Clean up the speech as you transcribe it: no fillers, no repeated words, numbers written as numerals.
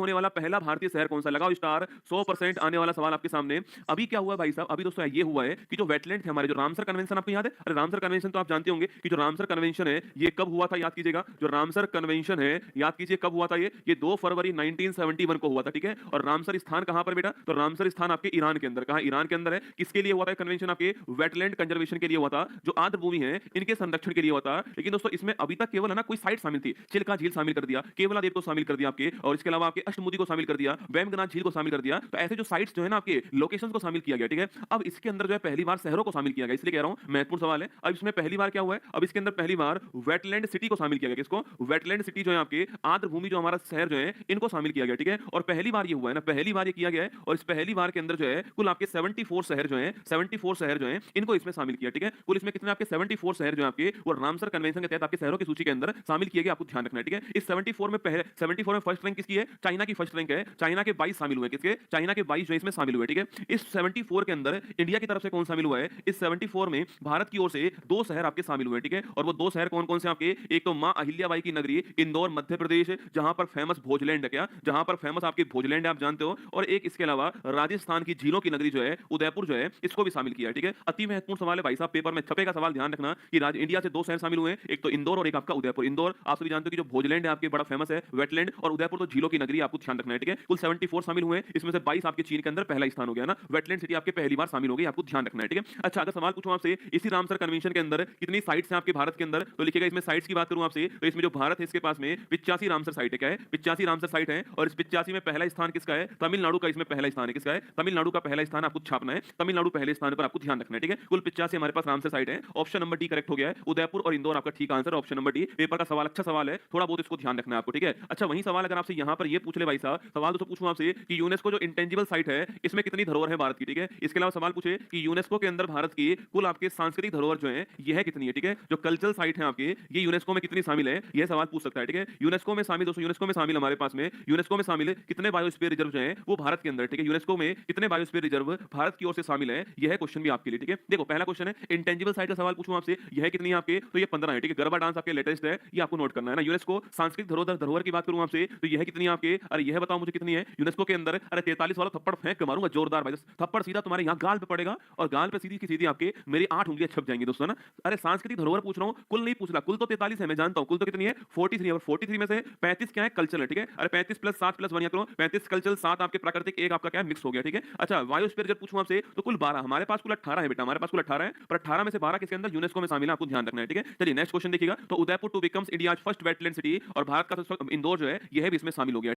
होने वाला पहला भारतीय शहर कौन सा? लगाओ स्टार। 100% आने वाला सवाल आपके सामने। अभी क्या हुआ है भाई साहब? अभी दोस्तों ये हुआ है कि जो वेटलैंड थे हमारे, जो रामसर कन्वेंशन आपको याद है? अरे रामसर कन्वेंशन तो आप जानते होंगे कि जो रामसर कन्वेंशन है ये कब हुआ था, याद कीजिएगा। जो रामसर कन्वेंशन है, याद कीजिए कब हुआ था ये 2 फरवरी 1971 को हुआ था, ठीक है। और रामसर स्थान कहां पर बेटा? तो रामसर स्थान आपके ईरान के अंदर। कहां? ईरान के अंदर है। किसके लिए हुआ था कन्वेंशन? आपके वेटलैंड कंजर्वेशन के लिए हुआ था, जो आर्द्र भूमि है इनके संरक्षण के लिए हुआ था। लेकिन दोस्तों इसमें अभी तक केवल है ना कोई साइट शामिल थी। चिल्का झील शामिल कर दिया, केवलादेव को शामिल कर दिया आपके, और इसके अलावा आपके अष्टमुदी को शामिल कर दिया, बैमगनाथ झील को शामिल कर दिया। तो ऐसे जो साइट्स जो है ना आपके लोकेशंस को शामिल किया गया, ठीक है। अब इसके अंदर जो है पहली बार शहरों को शामिल किया गया, इसलिए कह रहा हूं महत्वपूर्ण सवाल है। अब इसमें पहली बार क्या हुआ है? अब इसके अंदर पहली बार वेटलैंड सिटी को शामिल किया गया। किसको? वेटलैंड सिटी जो है आपके आर्द्र भूमि जो हमारा शहर जो है इनको शामिल किया गया, ठीक है। और पहली बार ये हुआ है ना, पहली बार ये किया गया है। और इस पहली बार के अंदर जो है कुल आपके 74 शहर जो हैं, 74 शहर जो हैं इनको इसमें शामिल किया, ठीक है। कुल इसमें कितने आपके 74 शहर जो हैं आपके वो रामसर कन्वेंशन के तहत आपके शहरों की सूची के अंदर शामिल किए गए। आपको ध्यान रखना है, ठीक है। इस 74 में पहले 74 में फर्स्ट रैंक किसकी है? चाइना की फर्स्ट रैंक है। चाइना के 22 शामिल हुए। किसके? चाइना के 22 जो इसमें शामिल हुए, ठीक है। इस 74 के अंदर इंडिया की तरफ से कौन शामिल हुआ है? इस 74 में भारत की ओर से 2 शहर आपके शामिल हुए, ठीक है। और वो 2 शहर कौन-कौन से आपके? एक तो मां अहिल्याबाई की नगरी इंदौर मध्य प्रदेश, जहां पर फेमस भोजलैंड है। क्या? जहां पर फेमस आपकी भोजलैंड है, आप जानते हो। और एक इसके अलावा राजस्थान की झीलों की नगरी जो है उदयपुर जो है, इसको भी शामिल किया है, ठीक है। अति महत्वपूर्ण सवाल है भाई साहब, पेपर में छपेगा सवाल, ध्यान रखना कि इंडिया से 2 शहर शामिल हुए हैं, एक तो इंदौर और एक आपका उदयपुर। इंदौर आप सभी जानते हो कि जो भोजलैंड है आपके बड़ा फेमस है वेटलैंड, और उदयपुर तो झीलों की नगरी है, आपको ध्यान रखना है, ठीक है। कुल 74 शामिल हुए, इसमें से 22 आपके चीन के अंदर पहला स्थान हो गया ना। वेटलैंड सिटी आपके पहली बार शामिल हो गई, आपको ध्यान रखना है, ठीक है। अच्छा, अगर सवाल पूछूं आपसे इसी रामसर कन्वेंशन के अंदर कितनी साइट्स हैं आपके भारत के अंदर, तो लिखिएगा। इसमें साइट्स की बात करूं आपसे तो इसमें जो भारत है इसके पास में 85 रामसर साइट है। क्या है? 85 रामसर साइट है। और इस 85 में पहला स्थान किसका है? तमिलनाडु का इसमें पहला स्थान है। किसका है? तमिलनाडु का पहला स्थान आपको छापना है। तमिलनाडु पहले स्थान पर, आपको ध्यान रखना है, ठीक है। कुल 85 हमारे पास रामसर साइट है। ऑप्शन नंबर डी करेक्ट हो गया है। उदयपुर और इंदौर आपका ठीक answer, option number D. Paper का सवाल अच्छा सवाल है, थोड़ा बहुत इसको ध्यान रखना है आपको, ठीक है। अच्छा, वही सवाल अगर आपसे यहां पर ये पूछ ले भाई साहब, सवाल तो पूछूं आपसे कि यूनेस्को जो इंटेंजिबल साइट है इसमें कितनी धरोहर है भारत की, ठीक है। इसके अलावा सवाल पूछे कि यूनेस्को के अंदर भारत की कुल आपके सांस्कृतिक धरोहर जो है यह कितनी है, ठीक है। जो कल्चरल साइट है आपके ये यूनेस्को में कितनी शामिल है, यह सवाल पूछ सकता है, ठीक है। यूनेस्को में शामिल दोस्तों, यूनेस्को में शामिल हमारे पास में यूनेस्को में शामिल कितने बायोस्फीयर रिजर्व जो है वो भारत के अंदर, ठीक है। यूनेस्को में कितने बायोस्फीयर रिजर्व भारत की ओर से शामिल है, यह क्वेश्चन भी आपके लिए, ठीक है। देखो पहला क्वेश्चन है इंटेंजिबल साइट का सवाल पूछूं आपसे, यह कितनी है आपके, तो ये 15 है, ठीक है। गरबा डांस आपके लेटेस्ट है, ये आपको नोट करना है ना। यूनेस्को सांस्कृतिक धरोहर धरोहर की बात करूं आपसे तो यह कितनी है आपके, अरे यह बताओ मुझे कितनी है यूनेस्को के अंदर। अरे 43 वाला थप्पड़ फेंक के मारूंगा जोरदार भाई, थप्पड़ सीधा तुम्हारे यहाँ गाल पे पड़ेगा और गाल पे सीधी की सीधी आपके मेरी 8 उंगलियां छप जाएंगी दोस्तों ना। अरे सांस्कृतिक धरोहर पूछ रहा हूं, कुल नहीं पूछ रहा। कुल तो 43 है, मैं जानता हूं। कुल तो कितनी है? 43 है। और 43 में से 35 क्या है? कल्चरल है, ठीक है। अरे 35 प्लस 7 प्लस 1 करो, 35 कल्चरल, 7 आपके प्राकृतिक, एक आपका क्या है मिक्स हो गया, ठीक है। अच्छा, बायोस्फीयर जब पूछूं आपसे तो कुल 12, हमारे पास कुल 18 है बेटा, हमारे पास कुल 18 है। पर 18 में से 12 किसके अंदर? यूनेस्को में शामिल है, आपको ध्यान रखना है, ठीक है। चलिए नेक्स्ट क्वेश्चन देखिएगा। तो Udaipur to becomes India first wetland city, और भारत का इंदौर जो है यह भी इसमें शामिल हो गया।